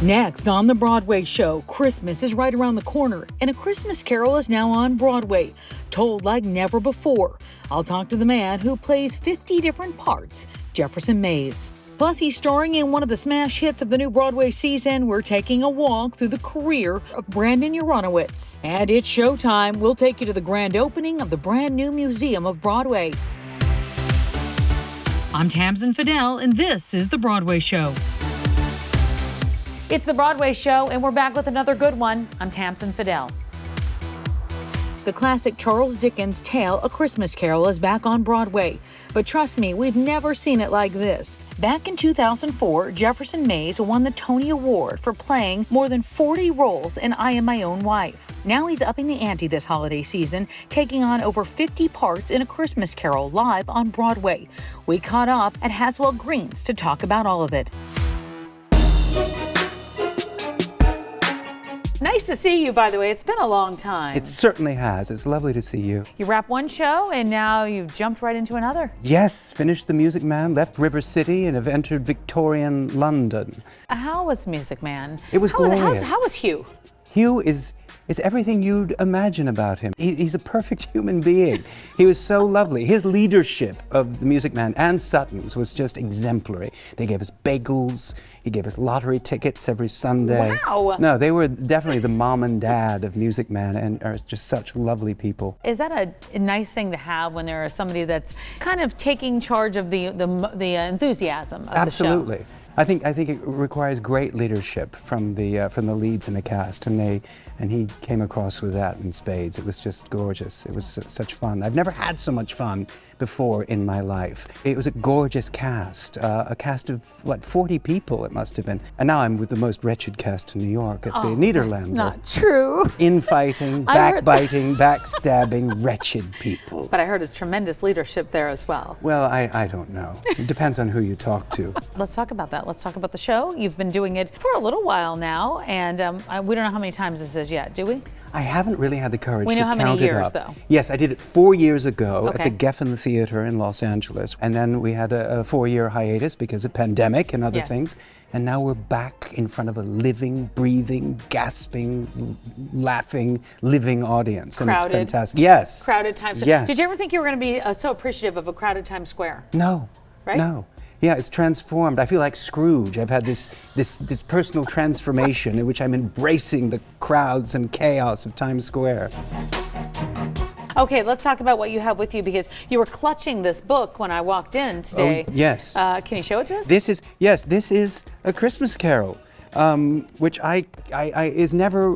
Next on the Broadway Show, Christmas is right around the corner, and A Christmas Carol is now on Broadway, told like never before. I'll talk to the man who plays 50 different parts, Jefferson Mays. Plus, he's starring in one of the smash hits of the new Broadway season. We're taking a walk through the career of Brandon Uranowitz. And it's showtime. We'll take you to the grand opening of the brand new Museum of Broadway. I'm Tamsen Fadal, and this is the Broadway Show. It's the Broadway Show, and we're back with another good one. I'm Tamsen Fadal. The classic Charles Dickens tale, A Christmas Carol, is back on Broadway. But trust me, we've never seen it like this. Back in 2004, Jefferson Mays won the Tony Award for playing more than 40 roles in I Am My Own Wife. Now he's upping the ante this holiday season, taking on over 50 parts in A Christmas Carol live on Broadway. We caught up at Haswell Green's to talk about all of it. Nice to see you, by the way. It's been a long time. It certainly has. It's lovely to see you. You wrapped one show, and now you've jumped right into another. Yes, finished The Music Man, left River City, and have entered Victorian London. How was Music Man? It was glorious. How was Hugh? Hugh is everything you'd imagine about him. He's a perfect human being. He was so lovely. His leadership of The Music Man and Sutton's was just exemplary. They gave us bagels. He gave us lottery tickets every Sunday. Wow. No, they were definitely the mom and dad of Music Man and are just such lovely people. Is that a nice thing to have when there is somebody that's kind of taking charge of the enthusiasm of Absolutely. the show? I think it requires great leadership from the leads in the cast, and he came across with that in spades. It was just gorgeous. It was such fun. I've never had so much fun before in my life. It was a gorgeous cast, a cast of 40 people it must have been. And now I'm with the most wretched cast in New York at the Nederlander. That's not true. Infighting, backbiting, backstabbing, wretched people. But I heard it's tremendous leadership there as well. Well, I don't know. It depends on who you talk to. Let's talk about that. Let's talk about the show. You've been doing it for a little while now, and we don't know how many times this is yet, do we? I haven't really had the courage to count it up. We know how many years, though. Yes, I did it 4 years ago Okay. at the Geffen Theater in Los Angeles. And then we had a 4-year hiatus because of pandemic and other Yes. things. And now we're back in front of a living, breathing, gasping, laughing, living audience. And Crowded. it's fantastic. Yes. Crowded Times. Yes. Did you ever think you were going to be so appreciative of a crowded Times Square? No. Right? No. Yeah, it's transformed. I feel like Scrooge. I've had this personal transformation in which I'm embracing the crowds and chaos of Times Square. Okay, let's talk about what you have with you, because you were clutching this book when I walked in today. Oh, yes. Can you show it to us? This is A Christmas Carol, which I is never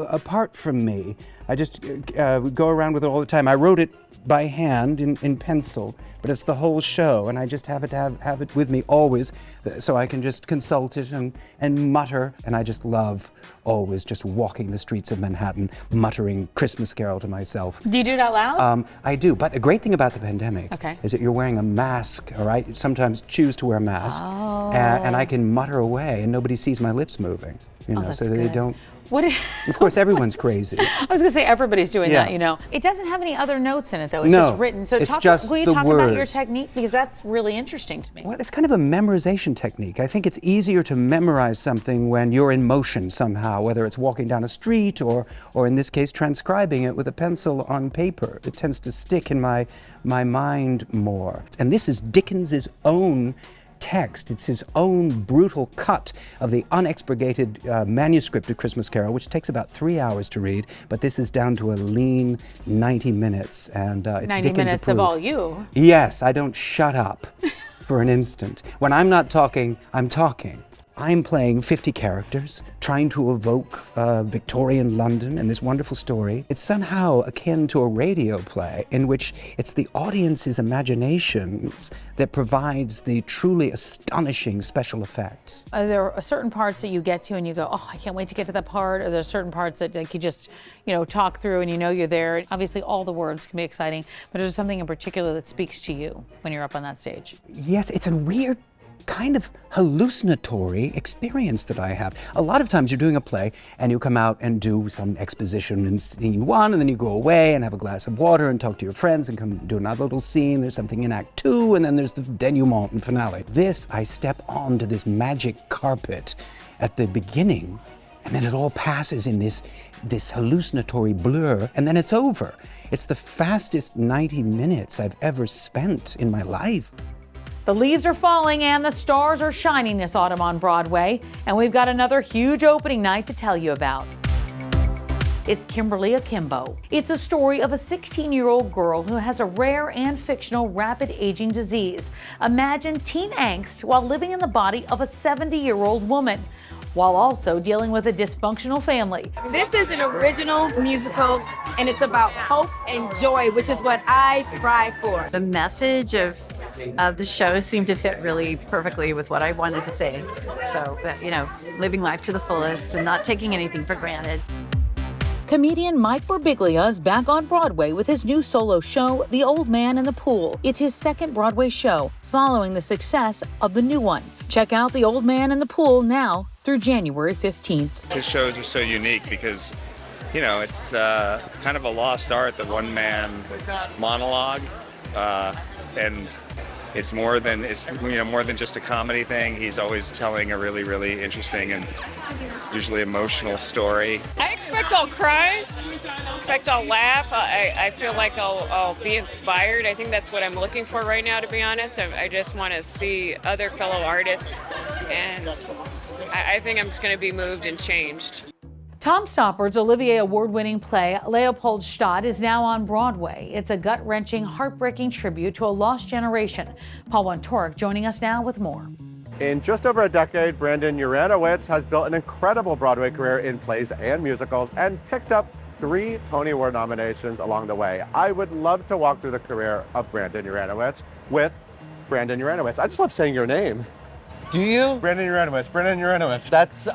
apart from me. I just go around with it all the time. I wrote it by hand in pencil, but it's the whole show, and I just have it with me always, so I can just consult it and mutter, and I just love always just walking the streets of Manhattan, muttering Christmas Carol to myself. Do you do it out loud? I do, but the great thing about the pandemic Okay. is that you're wearing a mask, all right? Sometimes choose to wear a mask, and I can mutter away, and nobody sees my lips moving, that's so they good. don't. What is, Of course, everyone's crazy. I was going to say everybody's doing Yeah. that, you know. It doesn't have any other notes in it, though. It's No, just written. So it's just will you the talk about your words. technique? Because that's really interesting to me. Well, it's kind of a memorization technique. I think it's easier to memorize something when you're in motion somehow, whether it's walking down a street or in this case, transcribing it with a pencil on paper. It tends to stick in my mind more. And this is Dickens's own text. It's his own brutal cut of the unexpurgated manuscript of Christmas Carol, which takes about 3 hours to read, but this is down to a lean 90 minutes, and it's 90 Dickens minutes approved. of all you. Yes, I don't shut up for an instant. When I'm not talking, I'm talking. I'm playing 50 characters, trying to evoke Victorian London and this wonderful story. It's somehow akin to a radio play in which it's the audience's imaginations that provides the truly astonishing special effects. There are certain parts that you get to and you go, oh, I can't wait to get to that part, or there's certain parts that you just, talk through and you're there. Obviously, all the words can be exciting, but is there something in particular that speaks to you when you're up on that stage? Yes, it's a weird kind of hallucinatory experience that I have. A lot of times you're doing a play and you come out and do some exposition in scene 1, and then you go away and have a glass of water and talk to your friends and come do another little scene. There's something in Act 2, and then there's the denouement and finale. This, I step onto this magic carpet at the beginning, and then it all passes in this hallucinatory blur, and then it's over. It's the fastest 90 minutes I've ever spent in my life. The leaves are falling and the stars are shining this autumn on Broadway, and we've got another huge opening night to tell you about. It's Kimberly Akimbo. It's a story of a 16-year-old girl who has a rare and fictional rapid aging disease. Imagine teen angst while living in the body of a 70-year-old woman, while also dealing with a dysfunctional family. This is an original musical, and it's about hope and joy, which is what I thrive for. The message of the show seemed to fit really perfectly with what I wanted to say. So, living life to the fullest and not taking anything for granted. Comedian Mike Birbiglia is back on Broadway with his new solo show, The Old Man in the Pool. It's his second Broadway show, following the success of the new one. Check out The Old Man in the Pool now through January 15th. His shows are so unique because, it's kind of a lost art, the one-man monologue, and it's more than just a comedy thing. He's always telling a really, really interesting and usually emotional story. I expect I'll cry. I expect I'll laugh. I feel like I'll be inspired. I think that's what I'm looking for right now, to be honest. I just want to see other fellow artists, and I think I'm just going to be moved and changed. Tom Stoppard's Olivier Award-winning play Leopoldstadt is now on Broadway. It's a gut-wrenching, heartbreaking tribute to a lost generation. Paul Wontorek joining us now with more. In just over a decade, Brandon Uranowitz has built an incredible Broadway career in plays and musicals and picked up 3 Tony Award nominations along the way. I would love to walk through the career of Brandon Uranowitz with Brandon Uranowitz. I just love saying your name. Do you? Brandon Uranowitz, Brandon Uranowitz. That's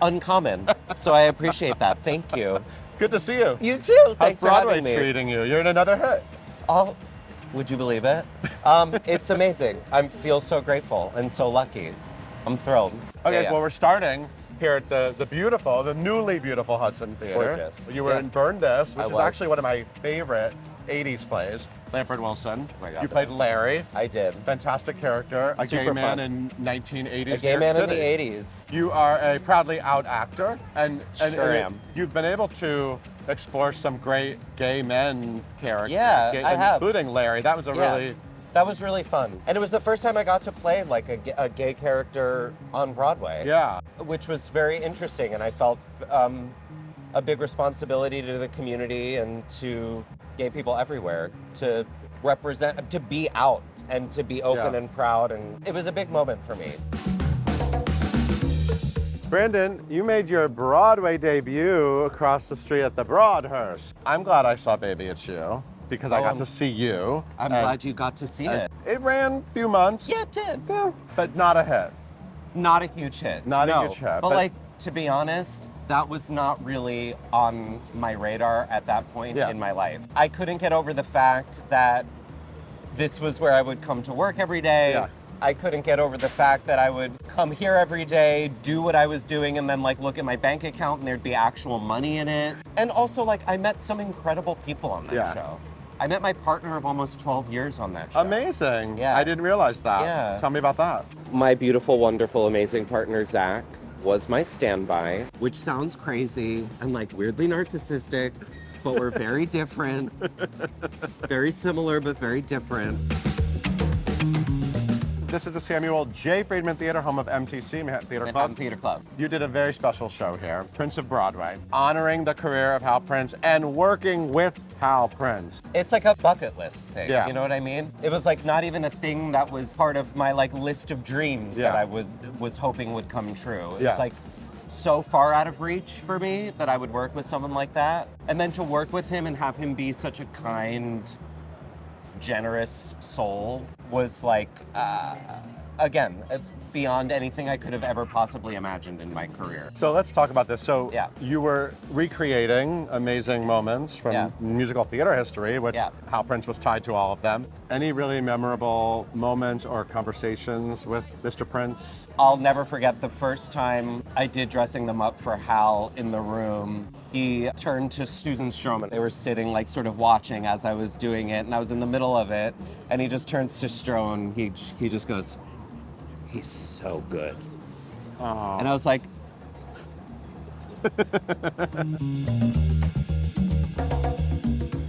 uncommon, so I appreciate that. Thank you. Good to see you. You too. How's Thanks for Broadway having me. treating you? You're in another hit. Oh, would you believe it? It's amazing. I feel so grateful and so lucky. I'm thrilled. Okay, Yeah. well, we're starting here at the newly beautiful Hudson Theater. Gorgeous. You were in Burn This, which I is was. actually one of my favorite 80s plays. Lamford Wilson. Oh my God. You played Larry. I did. Fantastic character. A gay Super man fun. in 1980s A gay New man York in the City. 80s. You are a proudly out actor, and Sure am. you've been able to explore some great gay men characters. Yeah, I have. Including Larry. That was a really... That was really fun. And it was the first time I got to play like a gay character on Broadway. Yeah. Which was very interesting, and I felt a big responsibility to the community and to gay people everywhere to represent, to be out and to be open and proud, and it was a big moment for me. Brandon, you made your Broadway debut across the street at the Broadhurst. I'm glad I saw Baby It's You, because I got to see you. I'm glad you got to see it. It ran a few months. Yeah, it did. Yeah, but not a hit. Not a huge hit. Not a No. huge hit, But but- like, to be honest, that was not really on my radar at that point in my life. I couldn't get over the fact that this was where I would come to work every day. Yeah. I couldn't get over the fact that I would come here every day, do what I was doing, and then like look at my bank account and there'd be actual money in it. And also like I met some incredible people on that show. I met my partner of almost 12 years on that show. Amazing. Yeah. I didn't realize that. Yeah. Tell me about that. My beautiful, wonderful, amazing partner, Zach, was my standby, which sounds crazy and like weirdly narcissistic, but we're very different. Very similar, but very different. This is the Samuel J. Friedman Theater, home of MTC, Manhattan Theater Club. Manhattan Theater Club. You did a very special show here, Prince of Broadway, honoring the career of Hal Prince and working with Hal Prince. It's like a bucket list thing, Yeah. you know what I mean? It was like not even a thing that was part of my like list of dreams that I was hoping would come true. It was like so far out of reach for me that I would work with someone like that. And then to work with him and have him be such a kind, generous soul was like, again, beyond anything I could have ever possibly imagined in my career. So let's talk about this. So Yeah. you were recreating amazing moments from Yeah. musical theater history, which Yeah. Hal Prince was tied to all of them. Any really memorable moments or conversations with Mr. Prince? I'll never forget the first time I did dressing them up for Hal in the room. He turned to Susan Stroman. They were sitting like sort of watching as I was doing it, and I was in the middle of it, and he just turns to Stro and he just goes, "He's so good." Aww. And I was like,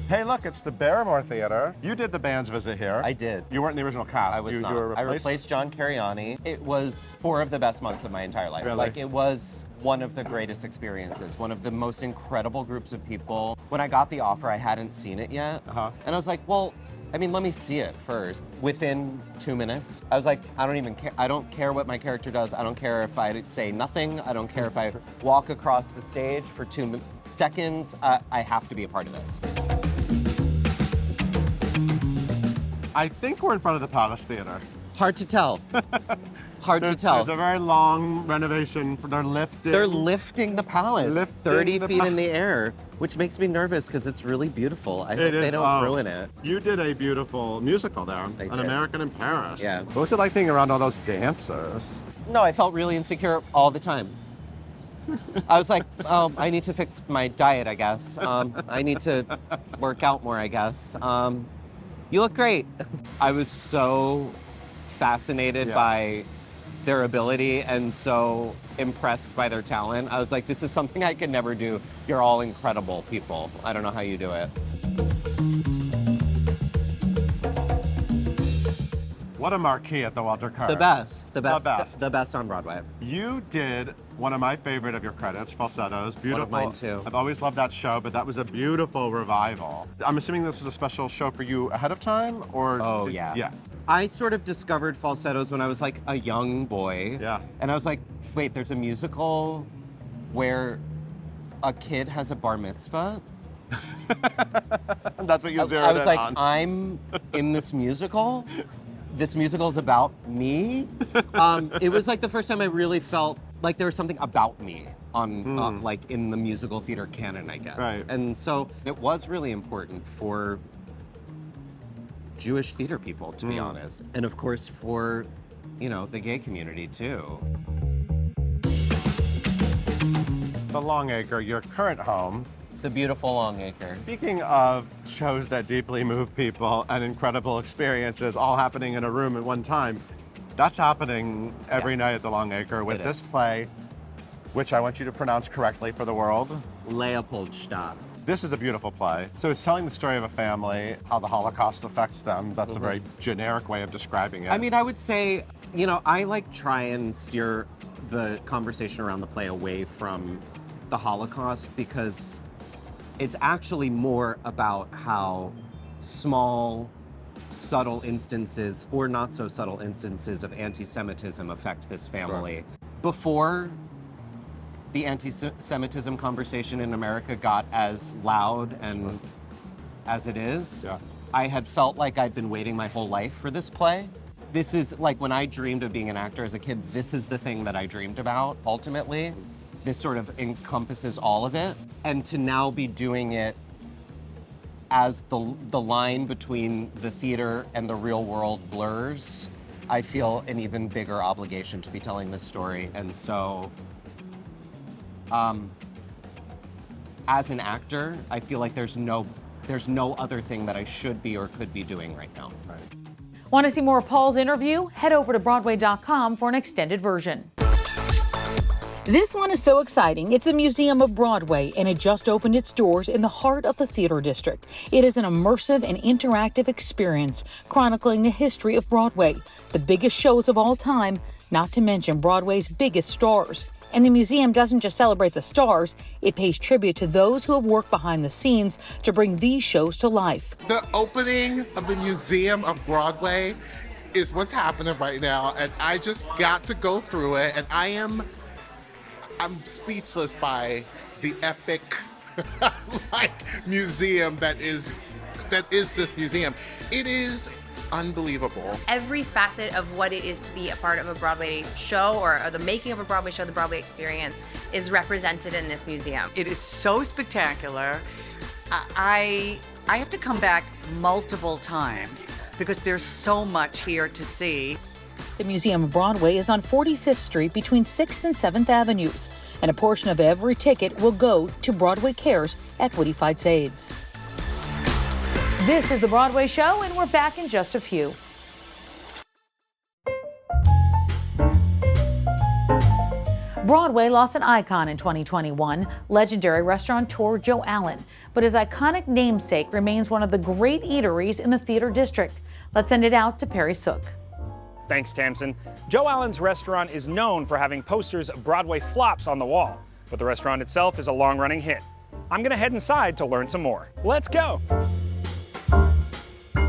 Hey, look, it's the Barrymore Theater. You did the band's visit here. I did. You weren't in the original cast. I was you, not. You were I replaced? replaced John Cariani. It was 4 of the best months of my entire life. Really? Like, it was one of the greatest experiences, one of the most incredible groups of people. When I got the offer, I hadn't seen it yet. And I was like, well, I mean, let me see it first. Within 2 minutes, I was like, I don't even care. I don't care what my character does. I don't care if I say nothing. I don't care if I walk across the stage for 2 seconds. I have to be a part of this. I think we're in front of the Palace Theater. Hard to tell. Hard to tell. There's a very long renovation. They're lifting. They're lifting the palace Lifting 30 the feet in the air, which makes me nervous because it's really beautiful. I hope they don't ruin it. You did a beautiful musical there, I An did. American in Paris. Yeah. What was it like being around all those dancers? No, I felt really insecure all the time. I was like, oh, I need to fix my diet, I guess. I need to work out more, I guess. You look great. I was so fascinated by their ability and so impressed by their talent. I was like, this is something I could never do. You're all incredible people. I don't know how you do it. What a marquee at the Walter Kerr. The best. best. The best on Broadway. You did one of my favorite of your credits, Falsettos. Beautiful. One of mine too. I've always loved that show, but that was a beautiful revival. I'm assuming this was a special show for you ahead of time, or? Oh, yeah. Yeah. I sort of discovered falsettos when I was like a young boy. Yeah. And I was like, wait, there's a musical where a kid has a bar mitzvah? That's what you zeroed I was in like, on. I'm in this musical? This musical is about me? It was like the first time I really felt like there was something about me on like in the musical theater canon, I guess. Right. And so it was really important for Jewish theater people, to be honest. And of course for, you know, the gay community too. The Longacre, your current home. The beautiful Longacre. Speaking of shows that deeply move people and incredible experiences all happening in a room at one time, that's happening every night at the Longacre with It this is. play, which I want you to pronounce correctly for the world. Leopoldstadt. This is a beautiful play. So it's telling the story of a family, how the Holocaust affects them. That's a very generic way of describing it. I mean, I would say, you know, I like try and steer the conversation around the play away from the Holocaust because it's actually more about how small, subtle instances or not so subtle instances of anti-Semitism affect this family. Sure. Before the anti-Semitism conversation in America got as loud and as it is, I had felt like I'd been waiting my whole life for this play. This is like when I dreamed of being an actor as a kid, this is the thing that I dreamed about ultimately. This sort of encompasses all of it. And to now be doing it as the line between the theater and the real world blurs, I feel an even bigger obligation to be telling this story. And so, as an actor, I feel like there's no other thing that I should be or could be doing right now. Right. Want to see more of Paul's interview? Head over to Broadway.com for an extended version. This one is so exciting. It's the Museum of Broadway, and it just opened its doors in the heart of the theater district. It is an immersive and interactive experience chronicling the history of Broadway, the biggest shows of all time, not to mention Broadway's biggest stars. And the museum doesn't just celebrate the stars, it pays tribute to those who have worked behind the scenes to bring these shows to life. The opening of the Museum of Broadway is what's happening right now, and I just got to go through it, and I'm speechless by the epic museum that is this museum. It is unbelievable. Every facet of what it is to be a part of a Broadway show or the making of a Broadway show, the Broadway experience, is represented in this museum. It is so spectacular. I have to come back multiple times because there's so much here to see. The Museum of Broadway is on 45th Street between 6th and 7th Avenues, and a portion of every ticket will go to Broadway Cares Equity Fights AIDS. This is the Broadway Show, and we're back in just a few. Broadway lost an icon in 2021, legendary restaurateur Joe Allen, but his iconic namesake remains one of the great eateries in the theater district. Let's send it out to Perry Sook. Thanks, Tamsen. Joe Allen's restaurant is known for having posters of Broadway flops on the wall, but the restaurant itself is a long-running hit. I'm gonna head inside to learn some more. Let's go.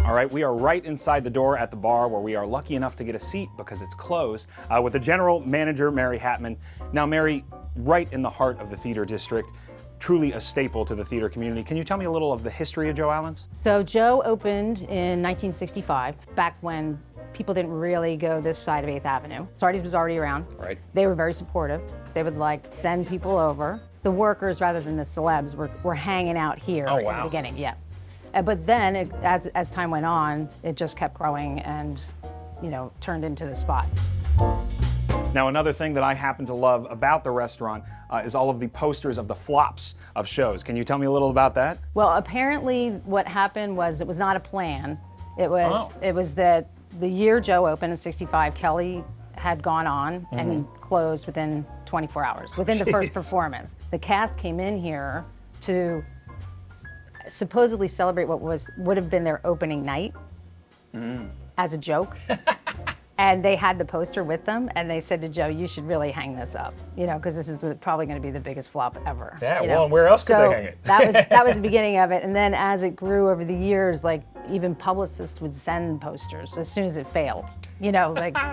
All right, we are right inside the door at the bar where we are lucky enough to get a seat because it's closed with the general manager, Mary Hatman. Now, Mary, right in the heart of the theater district, truly a staple to the theater community. Can you tell me a little of the history of Joe Allen's? So Joe opened in 1965, back when people didn't really go this side of 8th Avenue. Sardi's was already around. Right. They were very supportive. They would like send people over. The workers, rather than the celebs, were hanging out here Oh, in wow. the beginning, yeah. But then, as time went on, it just kept growing and, turned into the spot. Now, another thing that I happen to love about the restaurant is all of the posters of the flops of shows. Can you tell me a little about that? Well, apparently what happened was it was not a plan. It was that the year Joe opened in 65, Kelly had gone on and closed within 24 hours, within the first performance. The cast came in here to supposedly celebrate what would have been their opening night as a joke. And they had the poster with them, and they said to Joe, "You should really hang this up, because this is probably going to be the biggest flop ever." Yeah, well, and where else could they hang it? that was the beginning of it, and then as it grew over the years, like even publicists would send posters as soon as it failed,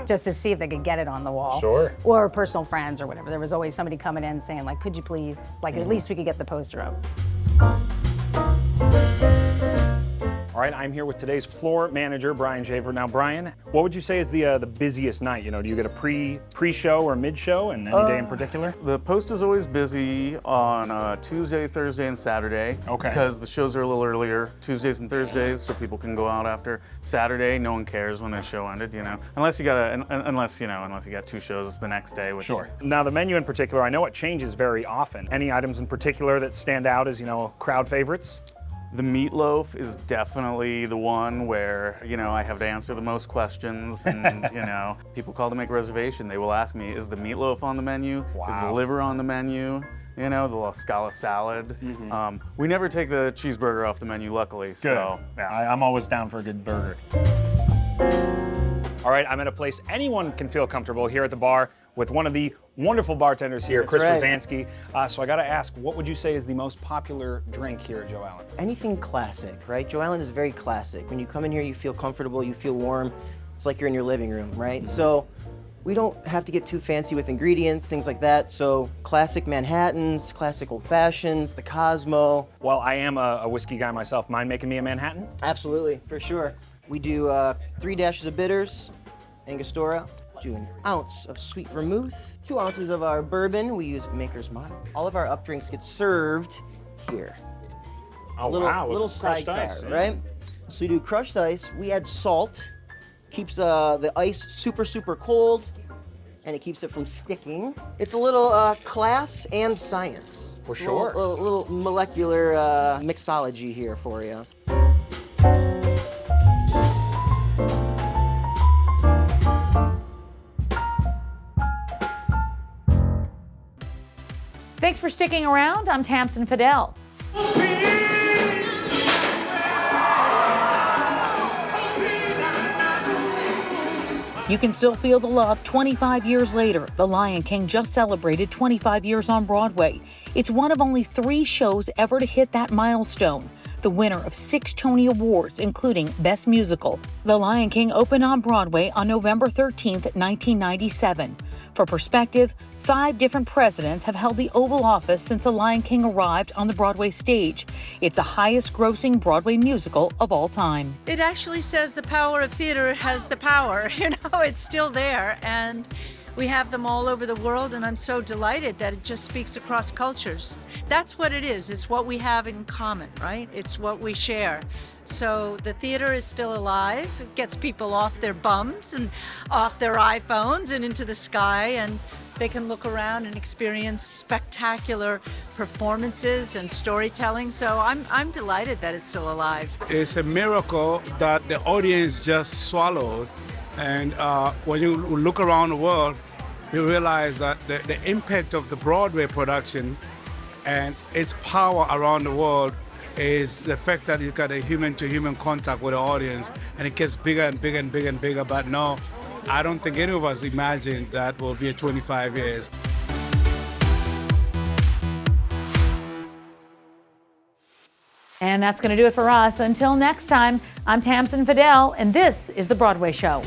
just to see if they could get it on the wall. Sure. Or personal friends or whatever. There was always somebody coming in saying, like, "Could you please?" Like, at least we could get the poster up. All right, I'm here with today's floor manager, Brian Shaver. Now, Brian, what would you say is the busiest night? Do you get a pre-show or mid-show, and any day in particular? The post is always busy on Tuesday, Thursday, and Saturday. Okay. Because the shows are a little earlier, Tuesdays and Thursdays, so people can go out after. Saturday, no one cares when the show ended, unless you got two shows the next day. Which, Sure. Now, the menu in particular, I know it changes very often. Any items in particular that stand out as, crowd favorites? The meatloaf is definitely the one where, I have to answer the most questions, and, people call to make a reservation. They will ask me, is the meatloaf on the menu? Wow. Is the liver on the menu? The La Scala salad. We never take the cheeseburger off the menu, luckily. Good. So Yeah, I'm always down for a good burger. All right, I'm at a place anyone can feel comfortable here at the bar with one of the wonderful bartenders here, Chris Rosansky. So I gotta ask, what would you say is the most popular drink here at Joe Allen? Anything classic, right? Joe Allen is very classic. When you come in here, you feel comfortable, you feel warm. It's like you're in your living room, right? So we don't have to get too fancy with ingredients, things like that. So classic Manhattans, classic old fashions, the Cosmo. Well, I am a whiskey guy myself. Mind making me a Manhattan? Absolutely, for sure. We do 3 dashes of bitters, Angostura. Do an ounce of sweet vermouth, 2 ounces of our bourbon. We use Maker's Mark. All of our up drinks get served here. Oh, wow. Little crushed sidecar, ice, right? So we do crushed ice. We add salt. Keeps the ice super, super cold, and it keeps it from sticking. It's a little class and science. For sure. A little molecular mixology here for you. Thanks for sticking around. I'm Tamsen Fadal. You can still feel the love 25 years later. The Lion King just celebrated 25 years on Broadway. It's one of only 3 shows ever to hit that milestone. The winner of 6 Tony Awards, including Best Musical. The Lion King opened on Broadway on November 13th, 1997. For perspective, 5 different presidents have held the Oval Office since The Lion King arrived on the Broadway stage. It's the highest grossing Broadway musical of all time. It actually says the power of theater has the power. You know, it's still there, and we have them all over the world, and I'm so delighted that it just speaks across cultures. That's what it is. It's what we have in common, right? It's what we share. So the theater is still alive. It gets people off their bums and off their iPhones and into the sky, and they can look around and experience spectacular performances and storytelling. So I'm delighted that it's still alive. It's a miracle that the audience just swallowed. And when you look around the world, you realize that the impact of the Broadway production and its power around the world is the fact that you got a human-to-human contact with the audience, and it gets bigger and bigger and bigger and bigger. But no, I don't think any of us imagined that will be 25 years. And that's going to do it for us. Until next time, I'm Tamsen Fadal, and this is The Broadway Show.